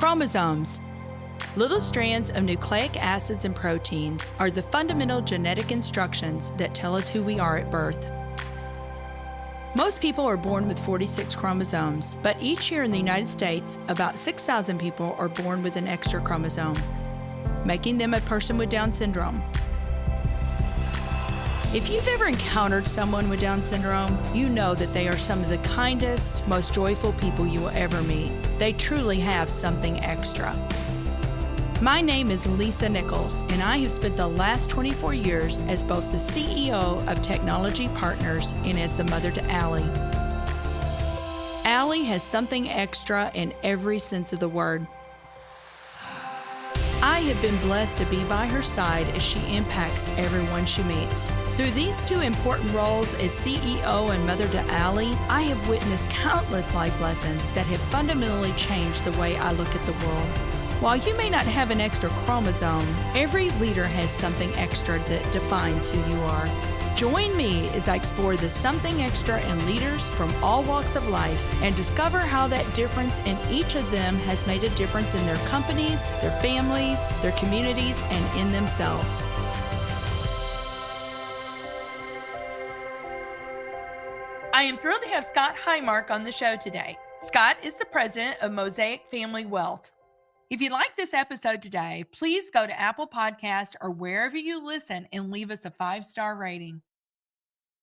Chromosomes. Little strands of nucleic acids and proteins are the fundamental genetic instructions that tell us who we are at birth. Most people are born with 46 chromosomes, but each year in the United States, about 6,000 people are born with an extra chromosome, making them a person with Down syndrome. If you've ever encountered someone with Down syndrome, you know that they are some of the kindest, most joyful people you will ever meet. They truly have something extra. My name is Lisa Nichols, and I have spent the last 24 years as both the CEO of Technology Partners and as the mother to Allie. Allie has something extra in every sense of the word. I have been blessed to be by her side as she impacts everyone she meets. Through these two important roles as CEO and mother to Allie, I have witnessed countless life lessons that have fundamentally changed the way I look at the world. While you may not have an extra chromosome, every leader has something extra that defines who you are. Join me as I explore the something extra in leaders from all walks of life and discover how that difference in each of them has made a difference in their companies, their families, their communities, and in themselves. I am thrilled to have Scott Highmark on the show today. Scott is the president of Mosaic Family Wealth. If you like this episode today, please go to Apple Podcasts or wherever you listen and leave us a 5-star rating.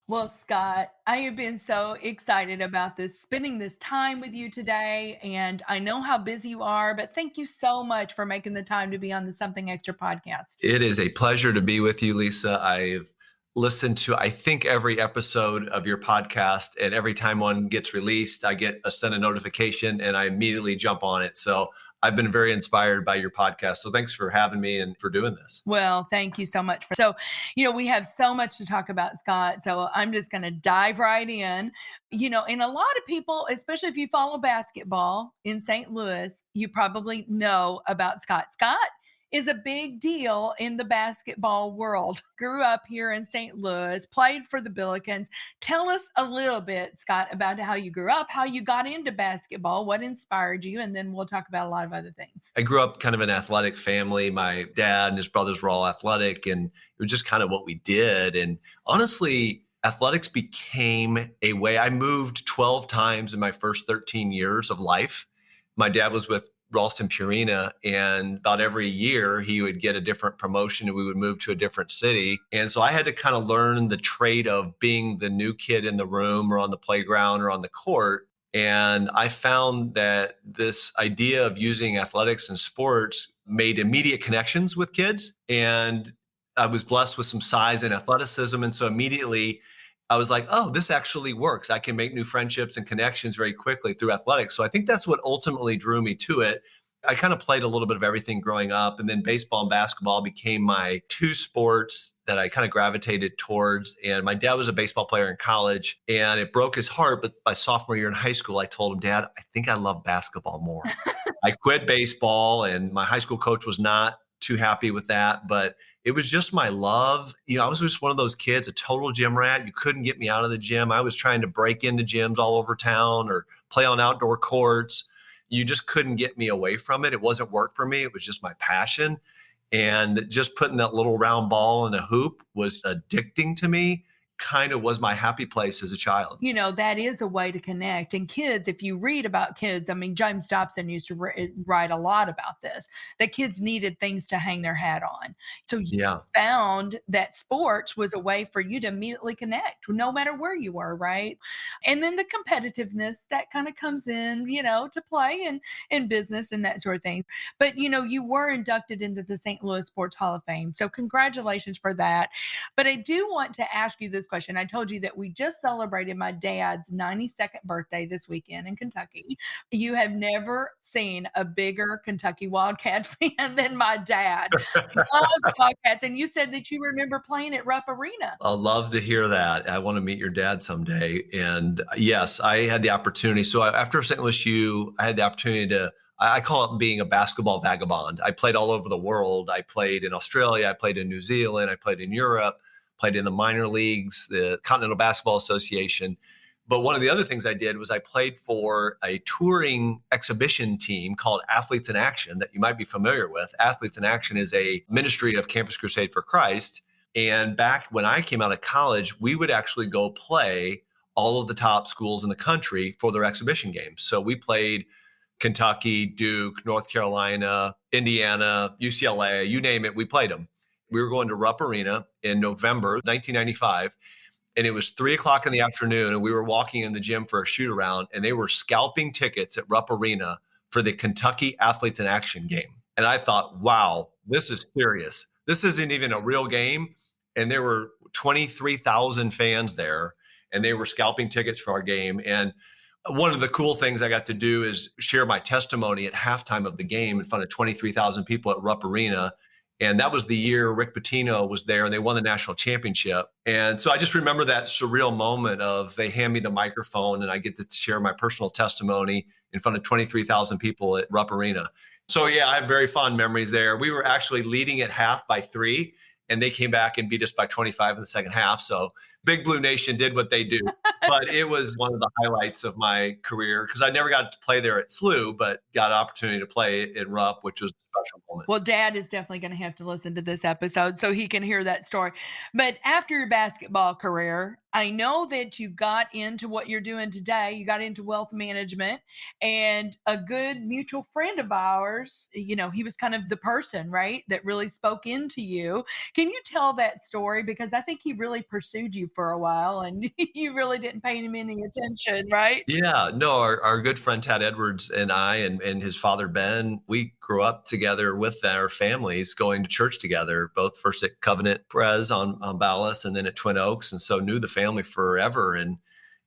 Well, Scott, I have been so excited about spending this time with you today. And I know how busy you are, but thank you so much for making the time to be on the Something Extra podcast. It is a pleasure to be with you, Lisa. I've listened to, I think, every episode of your podcast, and every time one gets released, I get a send a notification and I immediately jump on it. So I've been very inspired by your podcast. So thanks for having me and for doing this. Well, thank you so much. We have so much to talk about, Scott. So I'm just going to dive right in. And a lot of people, especially if you follow basketball in St. Louis, you probably know about Scott. Scott is a big deal in the basketball world. Grew up here in St. Louis, played for the Billikens. Tell us a little bit, Scott, about how you grew up, how you got into basketball, what inspired you, and then we'll talk about a lot of other things. I grew up kind of an athletic family. My dad and his brothers were all athletic, and it was just kind of what we did. And honestly, athletics became a way. I moved 12 times in my first 13 years of life. My dad was with Ralston Purina, and about every year he would get a different promotion and we would move to a different city. And so I had to kind of learn the trade of being the new kid in the room or on the playground or on the court. And I found that this idea of using athletics and sports made immediate connections with kids. And I was blessed with some size and athleticism. And so immediately I was like, oh, this actually works. I can make new friendships and connections very quickly through athletics. So I think that's what ultimately drew me to it. I kind of played a little bit of everything growing up, and then baseball and basketball became my two sports that I kind of gravitated towards. And my dad was a baseball player in college, and it broke his heart. But my sophomore year in high school, I told him, Dad, I think I love basketball more. I quit baseball, and my high school coach was not too happy with that, but it was just my love. I was just one of those kids, a total gym rat. You couldn't get me out of the gym. I was trying to break into gyms all over town or play on outdoor courts. You just couldn't get me away from it. It wasn't work for me. It was just my passion. And just putting that little round ball in a hoop was addicting to me. Kind of was my happy place as a child. That is a way to connect. And kids, if you read about kids, James Dobson used to write a lot about this, that kids needed things to hang their hat on. So you found that sports was a way for you to immediately connect, no matter where you were, right? And then the competitiveness that kind of comes in, to play in business and that sort of thing. But, you were inducted into the St. Louis Sports Hall of Fame. So congratulations for that. But I do want to ask you this question. I told you that we just celebrated my dad's 92nd birthday this weekend in Kentucky. You have never seen a bigger Kentucky Wildcat fan than my dad. Loves Wildcats. And you said that you remember playing at Rupp Arena. I'll love to hear that. I want to meet your dad someday. And yes, I had the opportunity. So after St. Louis U, I had the opportunity to, I call it being a basketball vagabond. I played all over the world. I played in Australia. I played in New Zealand. I played in Europe. Played in the minor leagues, the Continental Basketball Association. But one of the other things I did was I played for a touring exhibition team called Athletes in Action that you might be familiar with. Athletes in Action is a ministry of Campus Crusade for Christ. And back when I came out of college, we would actually go play all of the top schools in the country for their exhibition games. So we played Kentucky, Duke, North Carolina, Indiana, UCLA, you name it, we played them. We were going to Rupp Arena in November 1995. And it was 3:00 in the afternoon, and we were walking in the gym for a shoot around, and they were scalping tickets at Rupp Arena for the Kentucky Athletes in Action game. And I thought, wow, this is serious. This isn't even a real game. And there were 23,000 fans there, and they were scalping tickets for our game. And one of the cool things I got to do is share my testimony at halftime of the game in front of 23,000 people at Rupp Arena. And that was the year Rick Pitino was there and they won the national championship. And so I just remember that surreal moment of they hand me the microphone and I get to share my personal testimony in front of 23,000 people at Rupp Arena. So yeah, I have very fond memories there. We were actually leading at half by 3 and they came back and beat us by 25 in the second half. So Big Blue Nation did what they do. But it was one of the highlights of my career because I never got to play there at SLU, but got an opportunity to play in Rupp, which was a special moment. Well, Dad is definitely going to have to listen to this episode so he can hear that story. But after your basketball career, I know that you got into what you're doing today. You got into wealth management, and a good mutual friend of ours, he was kind of the person, right, that really spoke into you. Can you tell that story? Because I think he really pursued you for a while and you really didn't pay him any attention, right? Yeah, no, our good friend Tad Edwards and I and his father Ben, we grew up together with our families going to church together, both first at Covenant Pres on Ballas and then at Twin Oaks. And so knew the family forever. And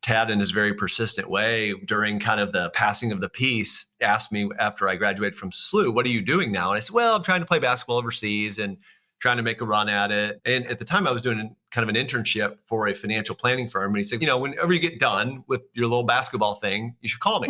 Tad, in his very persistent way, during kind of the passing of the peace, asked me after I graduated from SLU, what are you doing now? And I said, well, I'm trying to play basketball overseas and trying to make a run at it. And at the time I was doing kind of an internship for a financial planning firm. And he said, whenever you get done with your little basketball thing, you should call me.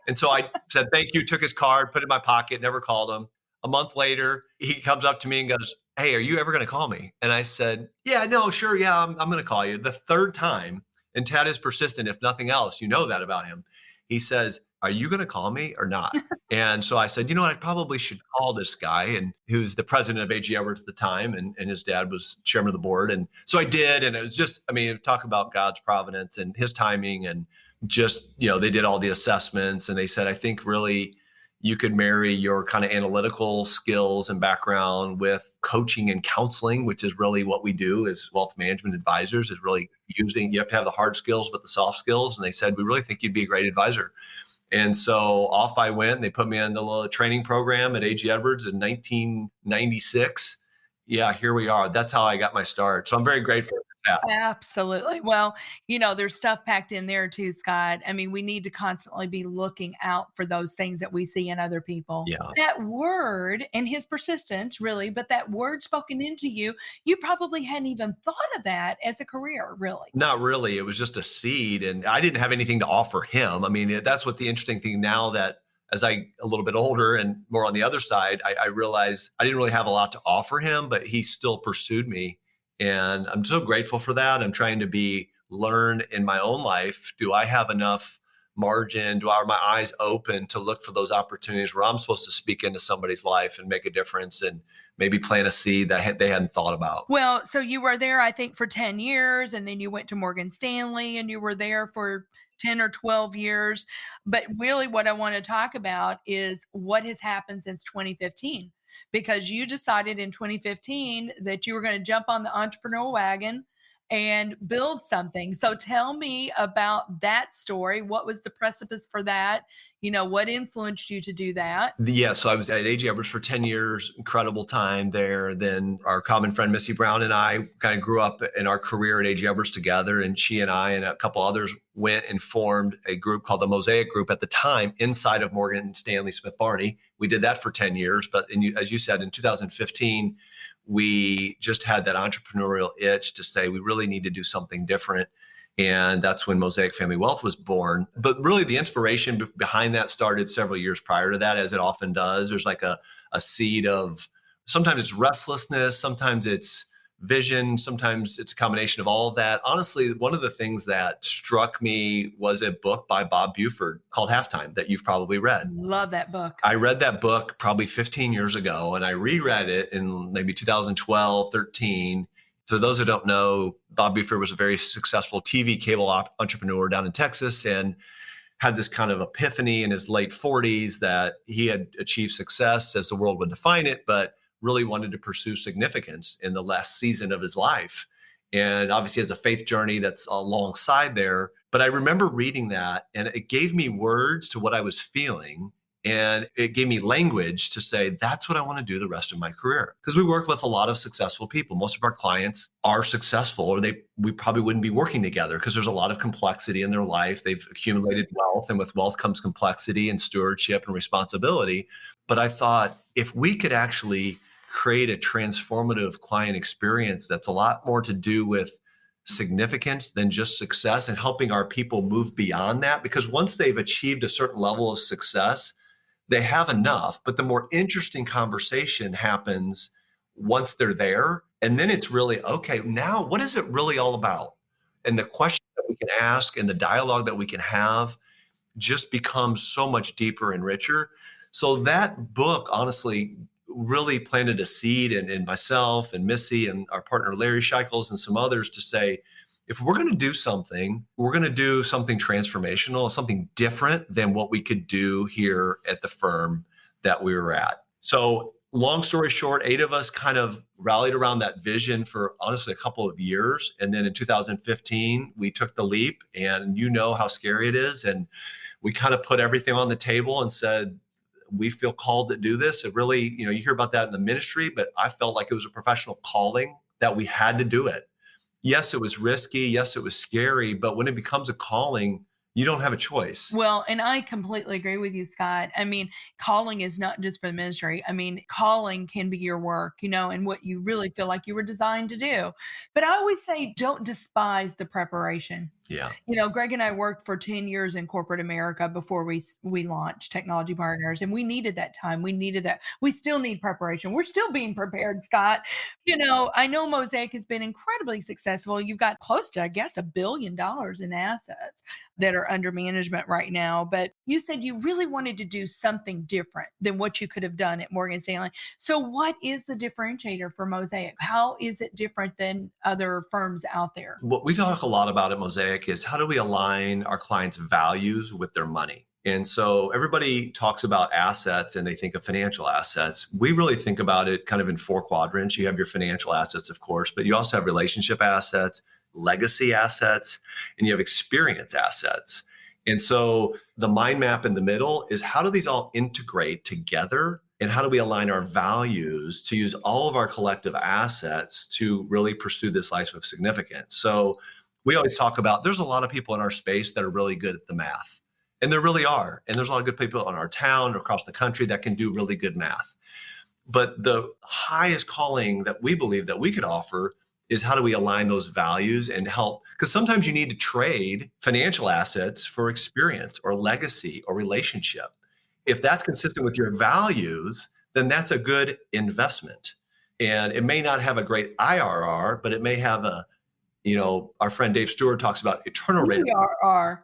And so I said, thank you, took his card, put it in my pocket, never called him. A month later, he comes up to me and goes, hey, are you ever going to call me? And I said, yeah, no, sure. Yeah, I'm going to call you. The third time, and Tad is persistent, if nothing else, you know that about him. He says, are you going to call me or not? And so I said, I probably should call this guy, and who's the president of A.G. Edwards at the time. And his dad was chairman of the board. And so I did. And it was just, talk about God's providence and his timing. And just, they did all the assessments. And they said, I think really you could marry your kind of analytical skills and background with coaching and counseling, which is really what we do as wealth management advisors, is really you have to have the hard skills, but the soft skills. And they said, we really think you'd be a great advisor. And so off I went. They put me in the little training program at A.G. Edwards in 1996. Yeah, here we are. That's how I got my start. So I'm very grateful for that. Absolutely. Well, there's stuff packed in there too, Scott. We need to constantly be looking out for those things that we see in other people. Yeah. That word and his persistence, really, but that word spoken into you, you probably hadn't even thought of that as a career, really. Not really. It was just a seed, and I didn't have anything to offer him. That's what the interesting thing now that as I a little bit older and more on the other side, I realized I didn't really have a lot to offer him, but he still pursued me. And I'm so grateful for that. I'm trying to learn in my own life. Do I have enough margin? Are my eyes open to look for those opportunities where I'm supposed to speak into somebody's life and make a difference and maybe plant a seed that they hadn't thought about? Well, so you were there, I think, for 10 years, and then you went to Morgan Stanley and you were there for 10 or 12 years. But really what I want to talk about is what has happened since 2015. Because you decided in 2015 that you were going to jump on the entrepreneurial wagon and build something. So tell me about that story. What was the precipice for that? What influenced you to do that? Yeah, so I was at A.G. Edwards for 10 years, incredible time there. Then our common friend, Missy Brown, and I kind of grew up in our career at A.G. Edwards together. And she and I and a couple others went and formed a group called the Mosaic Group at the time inside of Morgan Stanley Smith Barney. We did that for 10 years. But as you said, in 2015, we just had that entrepreneurial itch to say we really need to do something different. And that's when Mosaic Family Wealth was born. But really the inspiration behind that started several years prior to that, as it often does. There's like a seed of, sometimes it's restlessness, sometimes it's vision. Sometimes it's a combination of all of that. Honestly, one of the things that struck me was a book by Bob Buford called Halftime that you've probably read. Love that book. I read that book probably 15 years ago, and I reread it in maybe 2012, 13. For those who don't know, Bob Buford was a very successful TV cable entrepreneur down in Texas and had this kind of epiphany in his late 40s that he had achieved success as the world would define it, but really wanted to pursue significance in the last season of his life. And obviously has a faith journey that's alongside there. But I remember reading that and it gave me words to what I was feeling. And it gave me language to say, that's what I want to do the rest of my career. Because we work with a lot of successful people. Most of our clients are successful, or we probably wouldn't be working together because there's a lot of complexity in their life. They've accumulated wealth, and with wealth comes complexity and stewardship and responsibility. But I thought if we could actually create a transformative client experience that's a lot more to do with significance than just success, and helping our people move beyond that, because once they've achieved a certain level of success, they have enough. But the more interesting conversation happens once they're there. And then it's really, okay, now what is it really all about? And the question that we can ask and the dialogue that we can have just becomes so much deeper and richer. So that book, honestly, really planted a seed in myself and Missy and our partner, Larry Sheichels, and some others to say, if we're going to do something, we're going to do something transformational, something different than what we could do here at the firm that we were at. So long story short, 8 of us kind of rallied around that vision for honestly a couple of years. And then in 2015, we took the leap, and you know how scary it is. And we kind of put everything on the table and said, we feel called to do this. It really, you hear about that in the ministry, but I felt like it was a professional calling that we had to do it. Yes, it was risky. Yes, it was scary. But when it becomes a calling, you don't have a choice. Well, and I completely agree with you, Scott. I mean, calling is not just for the ministry. I mean, calling can be your work, and what you really feel like you were designed to do. But I always say, don't despise the preparation. Yeah. Greg and I worked for 10 years in corporate America before we launched Technology Partners, and we needed that time. We needed that. We still need preparation. We're still being prepared, Scott. I know Mosaic has been incredibly successful. You've got close to, I guess, $1 billion in assets that are under management right now. But you said you really wanted to do something different than what you could have done at Morgan Stanley. So what is the differentiator for Mosaic? How is it different than other firms out there? What we talk a lot about at Mosaic is how do we align our clients' values with their money? And so everybody talks about assets and they think of financial assets. We really think about it kind of in 4 quadrants. You have your financial assets, of course, but you also have relationship assets, legacy assets, and you have experience assets. And so the mind map in the middle is how do these all integrate together? And how do we align our values to use all of our collective assets to really pursue this life of significance? So we always talk about there's a lot of people in our space that are really good at the math. And there really are. And there's a lot of good people in our town or across the country that can do really good math. But the highest calling that we believe that we could offer is how do we align those values and help? Because sometimes you need to trade financial assets for experience or legacy or relationship. If that's consistent with your values, then that's a good investment. And it may not have a great IRR, but it may have our friend Dave Stewart talks about eternal rate. IRR.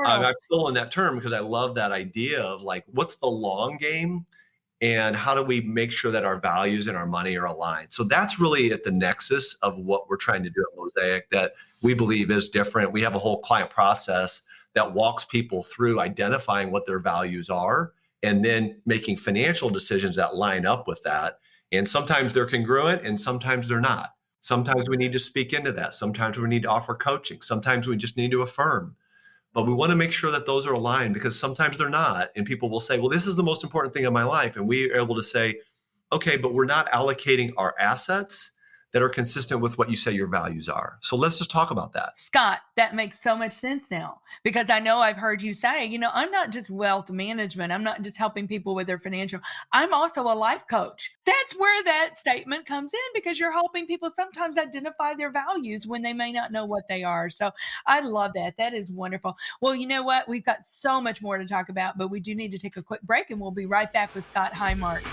I'm still in that term because I love that idea of like, what's the long game and how do we make sure that our values and our money are aligned? So that's really at the nexus of what we're trying to do at Mosaic that we believe is different. We have a whole client process that walks people through identifying what their values are and then making financial decisions that line up with that. And sometimes they're congruent and sometimes they're not. Sometimes we need to speak into that. Sometimes we need to offer coaching. Sometimes we just need to affirm. But we want to make sure that those are aligned because sometimes they're not. And people will say, well, this is the most important thing in my life. And we are able to say, okay, but we're not allocating our assets that are consistent with what you say your values are. So let's just talk about that. Scott, that makes so much sense now because I know I've heard you say, I'm not just wealth management. I'm not just helping people with their financial. I'm also a life coach. That's where that statement comes in because you're helping people sometimes identify their values when they may not know what they are. So I love that. That is wonderful. Well, you know what? We've got so much more to talk about, but we do need to take a quick break and we'll be right back with Scott Highmark.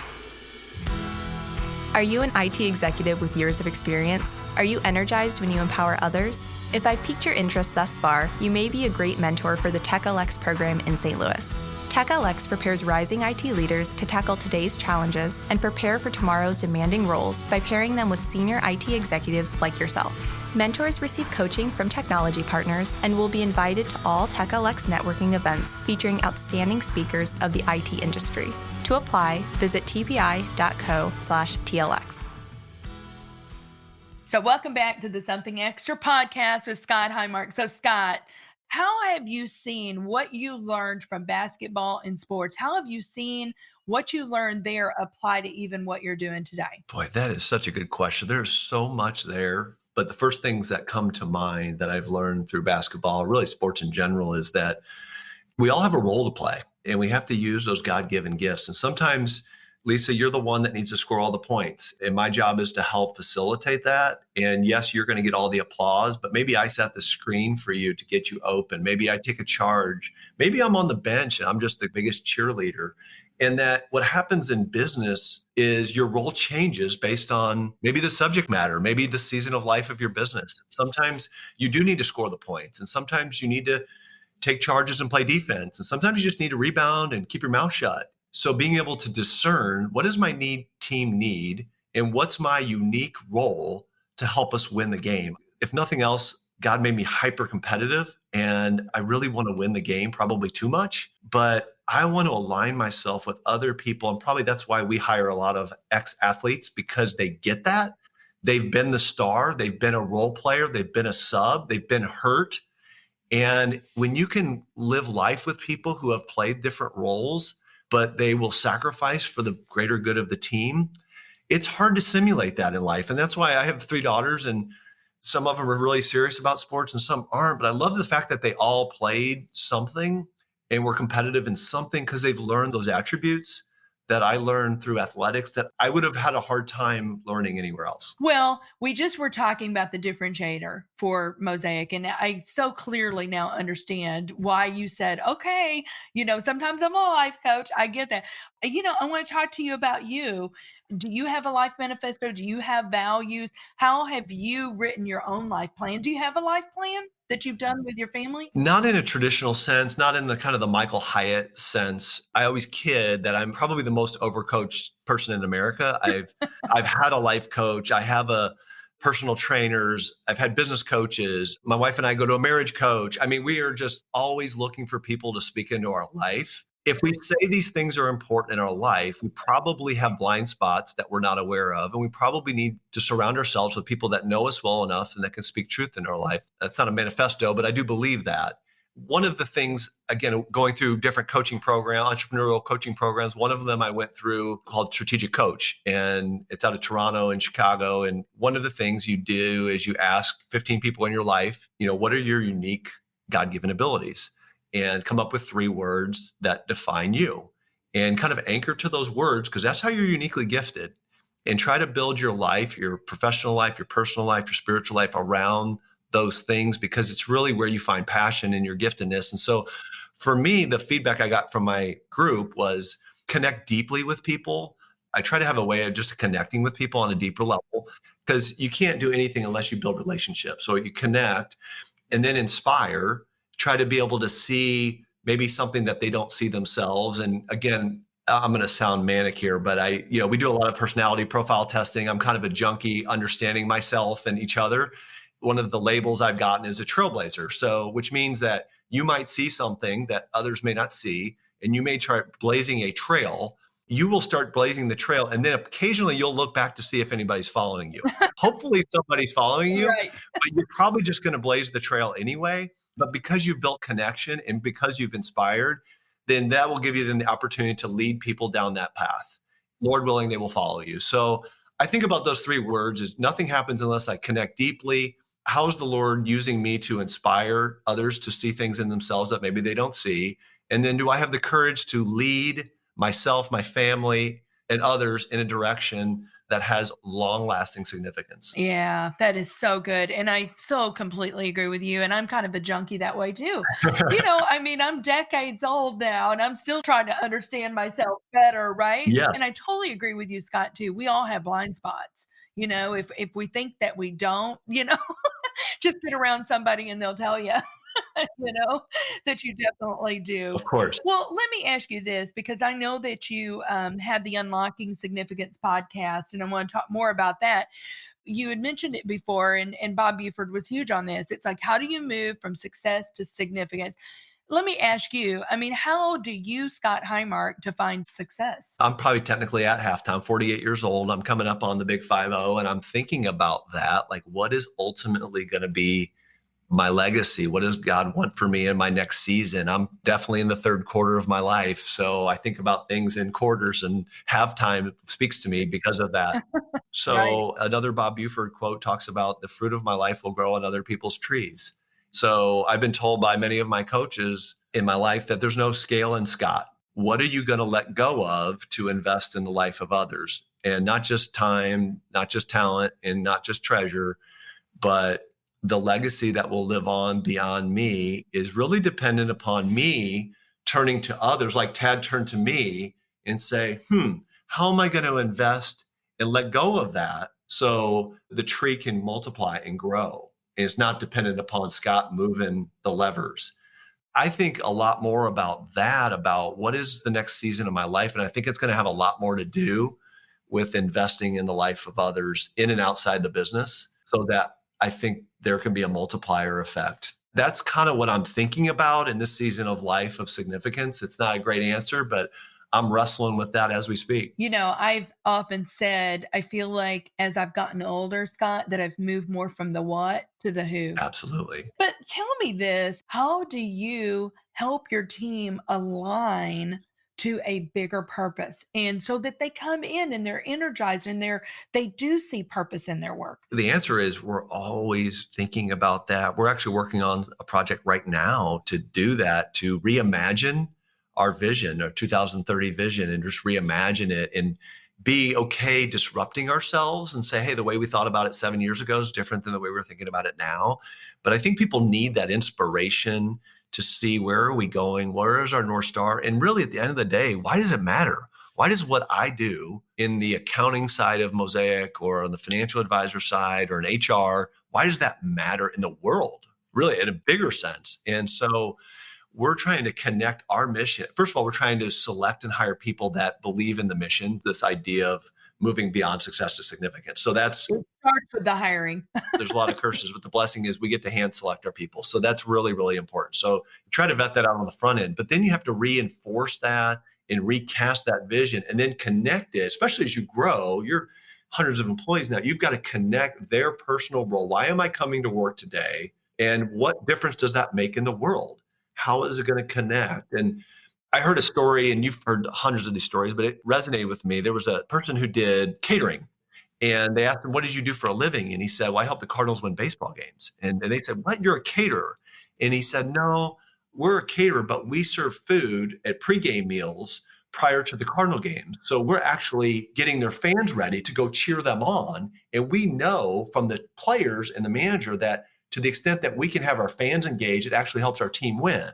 Are you an IT executive with years of experience? Are you energized when you empower others? If I've piqued your interest thus far, you may be a great mentor for the TechLX program in St. Louis. TechLX prepares rising IT leaders to tackle today's challenges and prepare for tomorrow's demanding roles by pairing them with senior IT executives like yourself. Mentors receive coaching from technology partners and will be invited to all TechLX networking events featuring outstanding speakers of the IT industry. To apply, visit tpi.co/TLX. So welcome back to the Something Extra podcast with Scott Highmark. So Scott, how have you seen what you learned from basketball and sports? How have you seen what you learned there apply to even what you're doing today? Boy, that is such a good question. There's so much there. But the first things that come to mind that I've learned through basketball, really sports in general, is that we all have a role to play and we have to use those God-given gifts. And sometimes, Lisa, you're the one that needs to score all the points. And my job is to help facilitate that. And yes, you're going to get all the applause, but maybe I set the screen for you to get you open. Maybe I take a charge. Maybe I'm on the bench and I'm just the biggest cheerleader. And that what happens in business is your role changes based on maybe the subject matter, maybe the season of life of your business. Sometimes you do need to score the points, and sometimes you need to take charges and play defense. And sometimes you just need to rebound and keep your mouth shut. So being able to discern what does my team need and what's my unique role to help us win the game. If nothing else, God made me hyper competitive and I really want to win the game, probably too much, but I want to align myself with other people. And probably that's why we hire a lot of ex-athletes, because they get that. They've been the star, they've been a role player, they've been a sub, they've been hurt. And when you can live life with people who have played different roles, but they will sacrifice for the greater good of the team, it's hard to simulate that in life. And that's why I have 3 daughters, and some of them are really serious about sports and some aren't. But I love the fact that they all played something and were competitive in something, because they've learned those attributes that I learned through athletics that I would have had a hard time learning anywhere else. Well, we just were talking about the differentiator for Mosaic, and I so clearly now understand why you said, okay, sometimes I'm a life coach. I get that. I want to talk to you about you. Do you have a life manifesto? Do you have values? How have you written your own life plan? Do you have a life plan that you've done with your family? Not in a traditional sense, not in the kind of the Michael Hyatt sense. I always kid that I'm probably the most overcoached person in America. I've had a life coach. I have a personal trainers. I've had business coaches. My wife and I go to a marriage coach. I mean, we are just always looking for people to speak into our life. If we say these things are important in our life, we probably have blind spots that we're not aware of. And we probably need to surround ourselves with people that know us well enough and that can speak truth in our life. That's not a manifesto, but I do believe that. One of the things, again, going through different coaching programs, entrepreneurial coaching programs, one of them I went through called Strategic Coach, and it's out of Toronto and Chicago. And one of the things you do is you ask 15 people in your life, what are your unique God-given abilities? And come up with 3 words that define you and kind of anchor to those words, because that's how you're uniquely gifted, and try to build your life, your professional life, your personal life, your spiritual life around those things, because it's really where you find passion in your giftedness. And so for me, the feedback I got from my group was connect deeply with people. I try to have a way of just connecting with people on a deeper level, because you can't do anything unless you build relationships. So you connect and then inspire. Try to be able to see maybe something that they don't see themselves. And again, I'm going to sound manic here, but we do a lot of personality profile testing. I'm kind of a junkie, understanding myself and each other. One of the labels I've gotten is a trailblazer. So, which means that you might see something that others may not see, and you may try blazing a trail. You will start blazing the trail, and then occasionally you'll look back to see if anybody's following you. Hopefully somebody's following you, Right. But you're probably just going to blaze the trail anyway. But because you've built connection and because you've inspired, then that will give you then the opportunity to lead people down that path. Lord willing, they will follow you. So I think about those 3 words is nothing happens unless I connect deeply. How's the Lord using me to inspire others to see things in themselves that maybe they don't see? And then do I have the courage to lead myself, my family, and others in a direction that has long-lasting significance. Yeah, that is so good. And I so completely agree with you. And I'm kind of a junkie that way too. I mean, I'm decades old now and I'm still trying to understand myself better, right? Yes, And I totally agree with you, Scott, too. We all have blind spots. If we think that we don't, just get around somebody and they'll tell you. you know, that you definitely do. of course. Well, let me ask you this because I know that you had the Unlocking Significance podcast, and I want to talk more about that. You had mentioned it before, and Bob Buford was huge on this. It's like, how do you move from success to significance? Let me ask you, I mean, how do you, Scott Highmark, define success? I'm probably technically at halftime, 48 years old. I'm coming up on the big 5-0, and I'm thinking about that. Like, what is ultimately going to be my legacy? What does God want for me in my next season? I'm definitely in the third quarter of my life. So I think about things in quarters, and halftime speaks to me because of that. Right. So another Bob Buford quote talks about the fruit of my life will grow on other people's trees. So I've been told by many of my coaches in my life that there's no scale in Scott. What are you going to let go of to invest in the life of others? And not just time, not just talent, and not just treasure, but the legacy that will live on beyond me is really dependent upon me turning to others, like Tad turned to me and say, how am I going to invest and let go of that so the tree can multiply and grow? And it's not dependent upon Scott moving the levers. I think a lot more about that, about what is the next season of my life. And I think it's going to have a lot more to do with investing in the life of others in and outside the business, so that I think there can be a multiplier effect. That's kind of what I'm thinking about in this season of life of significance. It's not a great answer, but I'm wrestling with that as we speak. I've often said, I feel like as I've gotten older, Scott, that I've moved more from the what to the who. Absolutely. But tell me this, how do you help your team align to a bigger purpose? And so that they come in and they're energized and they do see purpose in their work. The answer is we're always thinking about that. We're actually working on a project right now to do that, to reimagine our vision, our 2030 vision, and just reimagine it and be okay disrupting ourselves and say, hey, the way we thought about it 7 years ago is different than the way we're thinking about it now. But I think people need that inspiration to see, where are we going? Where is our North Star? And really, at the end of the day, why does it matter? Why does what I do in the accounting side of Mosaic or on the financial advisor side or in HR, why does that matter in the world, really, in a bigger sense? And so we're trying to connect our mission. First of all, we're trying to select and hire people that believe in the mission, this idea of moving beyond success to significance. So It starts with the hiring. there's a lot of curses, but the blessing is we get to hand select our people. So that's really, really important. So try to vet that out on the front end, but then you have to reinforce that and recast that vision and then connect it, especially as you grow. You're hundreds of employees now. You've got to connect their personal role. Why am I coming to work today? And what difference does that make in the world? How is it going to connect? And I heard a story, and you've heard hundreds of these stories, but it resonated with me. There was a person who did catering, and they asked him, what did you do for a living? And he said, well, I help the Cardinals win baseball games. And they said, what, you're a caterer? And he said, no, we're a caterer, but we serve food at pregame meals prior to the Cardinal games. So we're actually getting their fans ready to go cheer them on. And we know from the players and the manager that to the extent that we can have our fans engaged, it actually helps our team win.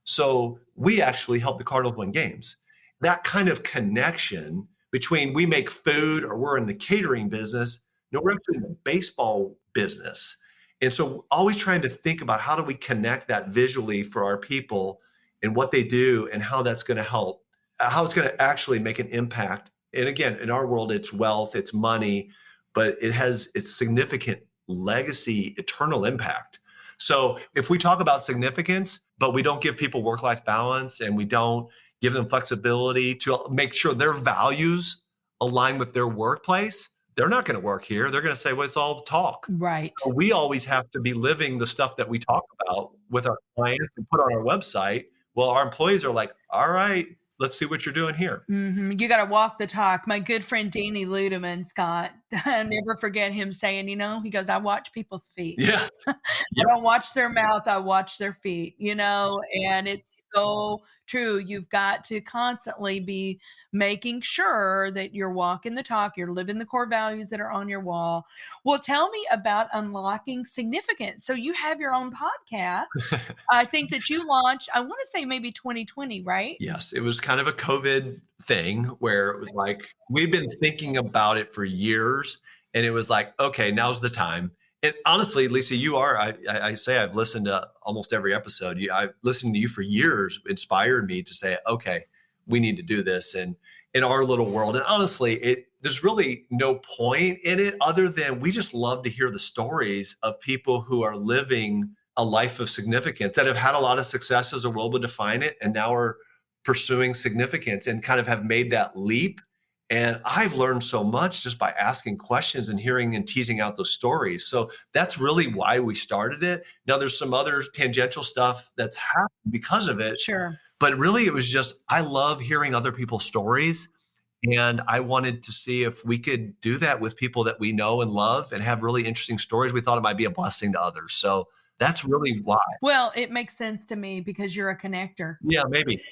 So we actually help the Cardinals win games. That kind of connection between we make food or we're in the catering business, no, we're actually in the baseball business. And so always trying to think about how do we connect that visually for our people and what they do and how that's going to help, how it's going to actually make an impact. And again, in our world, it's wealth, it's money, but it's significant legacy, eternal impact. So if we talk about significance, but we don't give people work-life balance and we don't give them flexibility to make sure their values align with their workplace, they're not going to work here. They're going to say, well, it's all talk. Right. So we always have to be living the stuff that we talk about with our clients and put on our website. Well, our employees are like, all right, let's see what you're doing here. You got to walk the talk. My good friend Danny Ludeman, Scott, I never forget him saying, he goes, "I watch people's feet. Yeah. I Yep. don't watch their mouth, I watch their feet. And it's so true. You've got to constantly be making sure that you're walking the talk, you're living the core values that are on your wall. Well, tell me about unlocking significance. So you have your own podcast. I think that you launched, I want to say maybe 2020, right? Yes, it was kind of a COVID thing where it was like, we've been thinking about it for years, and it was like, okay, now's the time. And honestly, Lisa, I say I've listened to almost every episode. I've listened to you for years, inspired me to say, okay, we need to do this and in our little world. And honestly, there's really no point in it other than we just love to hear the stories of people who are living a life of significance, that have had a lot of successes or will define it, and now are pursuing significance and kind of have made that leap. And I've learned so much just by asking questions and hearing and teasing out those stories. So that's really why we started it. Now there's some other tangential stuff that's happened because of it. Sure. But really it was just, I love hearing other people's stories. And I wanted to see if we could do that with people that we know and love and have really interesting stories. We thought it might be a blessing to others. So that's really why. Well, it makes sense to me because you're a connector. Yeah, maybe.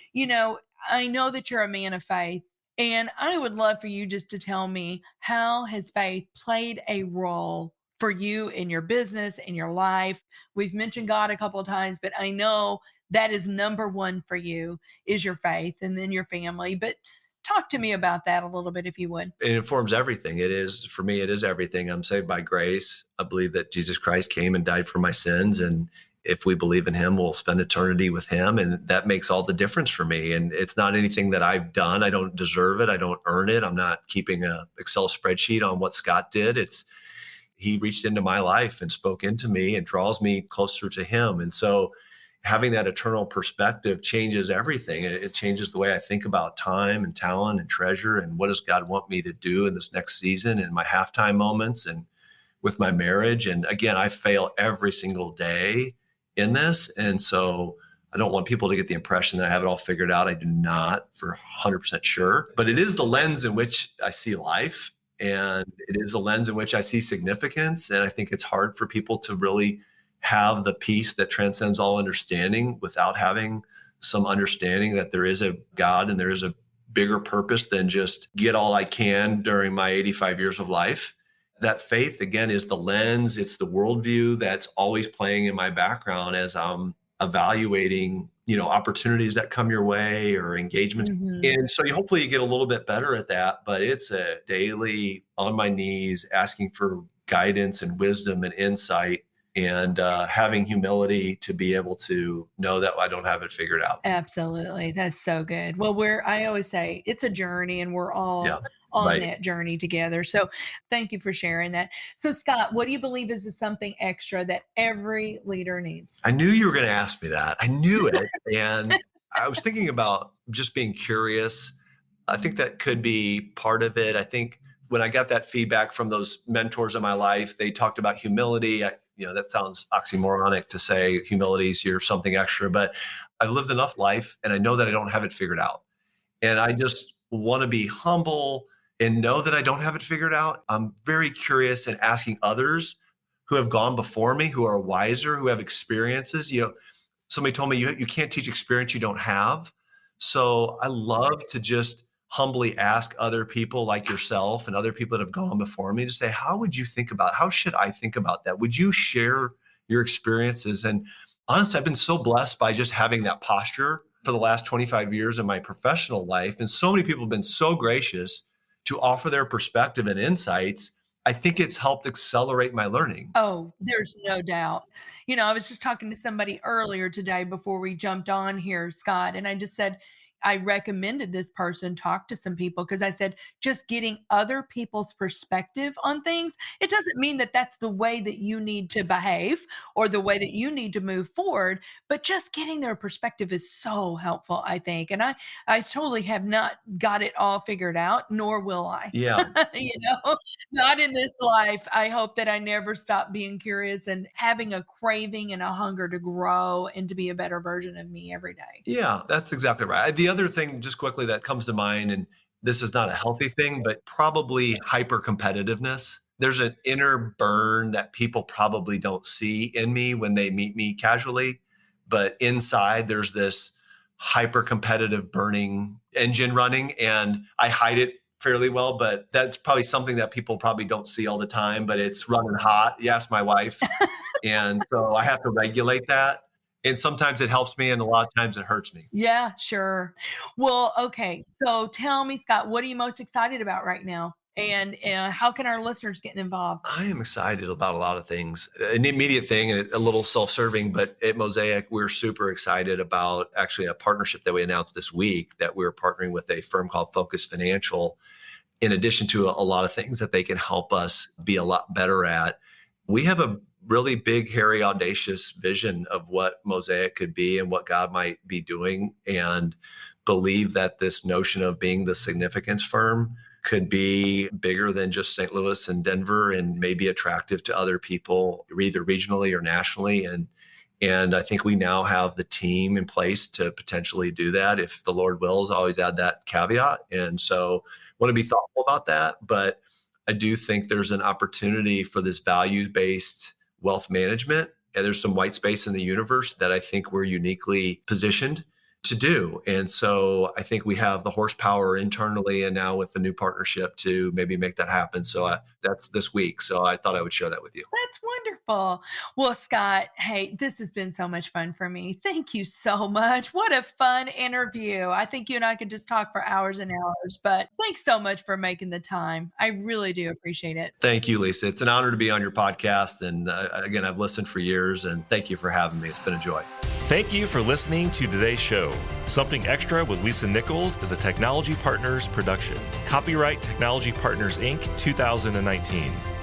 I know that you're a man of faith, and I would love for you just to tell me, how has faith played a role for you in your business, in your life? We've mentioned God a couple of times, but I know that is number one for you is your faith and then your family. But talk to me about that a little bit, if you would. It informs everything. It is, for me, it is everything. I'm saved by grace. I believe that Jesus Christ came and died for my sins. And if we believe in him, we'll spend eternity with him. And that makes all the difference for me. And it's not anything that I've done. I don't deserve it. I don't earn it. I'm not keeping a Excel spreadsheet on what Scott did. He reached into my life and spoke into me and draws me closer to him. And so having that eternal perspective changes everything. It changes the way I think about time and talent and treasure and what does God want me to do in this next season and my halftime moments and with my marriage. And again, I fail every single day in this. And so I don't want people to get the impression that I have it all figured out. I do not, for 100% sure. But it is the lens in which I see life. And it is the lens in which I see significance. And I think it's hard for people to really have the peace that transcends all understanding without having some understanding that there is a God and there is a bigger purpose than just get all I can during my 85 years of life. That faith, again, is the lens. It's the worldview that's always playing in my background as I'm evaluating, opportunities that come your way or engagement. Mm-hmm. And so hopefully you get a little bit better at that, but it's a daily on my knees, asking for guidance and wisdom and insight, and having humility to be able to know that I don't have it figured out. Absolutely. That's so good. Well, I always say it's a journey and we're all on that journey together. So thank you for sharing that. So Scott, what do you believe is something extra that every leader needs? I knew you were going to ask me that. I knew it. And I was thinking about just being curious. I think that could be part of it. I think when I got that feedback from those mentors in my life, they talked about humility. That sounds oxymoronic to say humility is you're something extra, but I've lived enough life and I know that I don't have it figured out. And I just want to be humble and know that I don't have it figured out. I'm very curious and asking others who have gone before me, who are wiser, who have experiences. Somebody told me you can't teach experience you don't have. So I love to just humbly ask other people like yourself and other people that have gone before me to say, how should I think about that? Would you share your experiences? And honestly, I've been so blessed by just having that posture for the last 25 years of my professional life. And so many people have been so gracious to offer their perspective and insights. I think it's helped accelerate my learning. Oh, there's no doubt. I was just talking to somebody earlier today before we jumped on here, Scott, and I just said, I recommended this person talk to some people because I said, just getting other people's perspective on things, it doesn't mean that that's the way that you need to behave or the way that you need to move forward, but just getting their perspective is so helpful, I think. And I totally have not got it all figured out, nor will I. Yeah. Not in this life. I hope that I never stop being curious and having a craving and a hunger to grow and to be a better version of me every day. Yeah, that's exactly right. The other thing just quickly that comes to mind, and this is not a healthy thing, but probably hyper competitiveness. There's an inner burn that people probably don't see in me when they meet me casually. But inside, there's this hyper competitive burning engine running, and I hide it fairly well, but that's probably something that people probably don't see all the time, but it's running hot. You ask my wife. And so I have to regulate that. And sometimes it helps me, and a lot of times it hurts me. Yeah, sure. Well, okay. So tell me, Scott, what are you most excited about right now? And how can our listeners get involved? I am excited about a lot of things. An immediate thing and a little self-serving, but at Mosaic, we're super excited about actually a partnership that we announced this week, that we're partnering with a firm called Focus Financial. In addition to a lot of things that they can help us be a lot better at, we have a really big, hairy, audacious vision of what Mosaic could be and what God might be doing, and believe that this notion of being the significance firm could be bigger than just St. Louis and Denver, and maybe attractive to other people, either regionally or nationally. And I think we now have the team in place to potentially do that. If the Lord wills, always add that caveat. And so I want to be thoughtful about that. But I do think there's an opportunity for this value-based wealth management. And there's some white space in the universe that I think we're uniquely positioned to do. And so I think we have the horsepower internally and now with the new partnership to maybe make that happen. So that's this week. So I thought I would share that with you. That's wonderful. Well, Scott, hey, this has been so much fun for me. Thank you so much. What a fun interview. I think you and I could just talk for hours and hours, but thanks so much for making the time. I really do appreciate it. Thank you, Lisa. It's an honor to be on your podcast. And again, I've listened for years, and thank you for having me. It's been a joy. Thank you for listening to today's show. Something Extra with Lisa Nichols is a Technology Partners production. Copyright Technology Partners, Inc. 2019.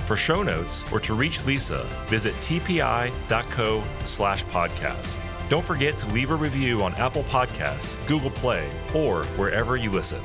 For show notes or to reach Lisa, visit tpi.co/podcast. Don't forget to leave a review on Apple Podcasts, Google Play, or wherever you listen.